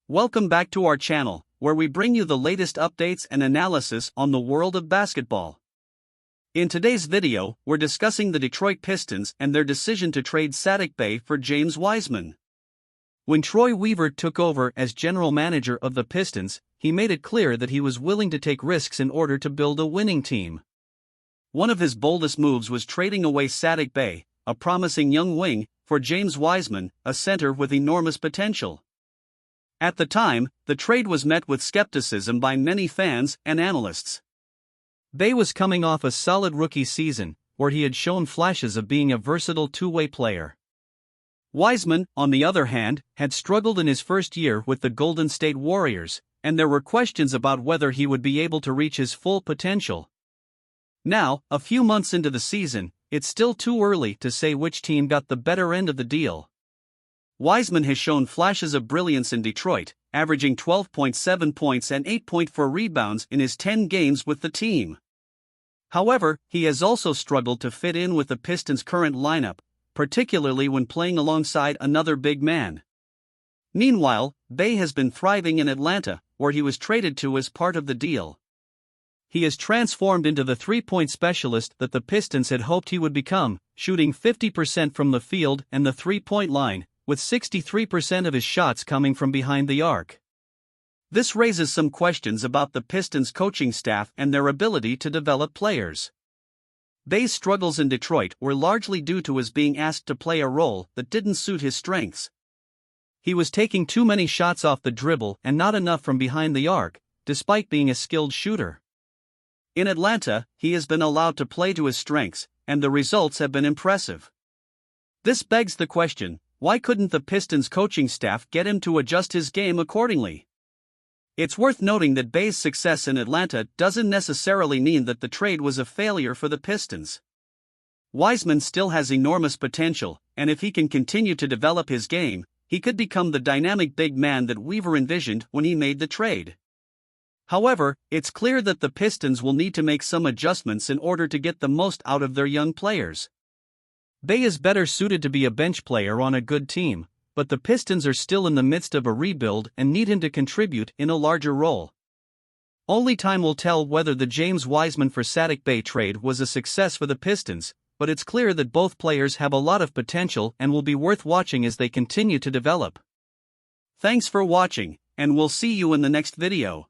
Welcome back to our channel, where we bring you the latest updates and analysis on the world of basketball. In today's video, we're discussing the Detroit Pistons and their decision to trade Saddiq Bey for James Wiseman. When Troy Weaver took over as general manager of the Pistons, he made it clear that he was willing to take risks in order to build a winning team. One of his boldest moves was trading away Saddiq Bey, a promising young wing, for James Wiseman, a center with enormous potential. At the time, the trade was met with skepticism by many fans and analysts. Bey was coming off a solid rookie season, where he had shown flashes of being a versatile two-way player. Wiseman, on the other hand, had struggled in his first year with the Golden State Warriors, and there were questions about whether he would be able to reach his full potential. Now, a few months into the season, it's still too early to say which team got the better end of the deal. Wiseman has shown flashes of brilliance in Detroit, averaging 12.7 points and 8.4 rebounds in his 10 games with the team. However, he has also struggled to fit in with the Pistons' current lineup, particularly when playing alongside another big man. Meanwhile, Bey has been thriving in Atlanta, where he was traded to as part of the deal. He has transformed into the three-point specialist that the Pistons had hoped he would become, shooting 50% from the field and the three-point line, with 63% of his shots coming from behind the arc. This raises some questions about the Pistons' coaching staff and their ability to develop players. Bey's struggles in Detroit were largely due to his being asked to play a role that didn't suit his strengths. He was taking too many shots off the dribble and not enough from behind the arc, despite being a skilled shooter. In Atlanta, he has been allowed to play to his strengths, and the results have been impressive. This begs the question, why couldn't the Pistons coaching staff get him to adjust his game accordingly? It's worth noting that Bey's success in Atlanta doesn't necessarily mean that the trade was a failure for the Pistons. Wiseman still has enormous potential, and if he can continue to develop his game, he could become the dynamic big man that Weaver envisioned when he made the trade. However, it's clear that the Pistons will need to make some adjustments in order to get the most out of their young players. Bey is better suited to be a bench player on a good team, but the Pistons are still in the midst of a rebuild and need him to contribute in a larger role. Only time will tell whether the James Wiseman for Saddiq Bey trade was a success for the Pistons, but it's clear that both players have a lot of potential and will be worth watching as they continue to develop. Thanks for watching, and we'll see you in the next video.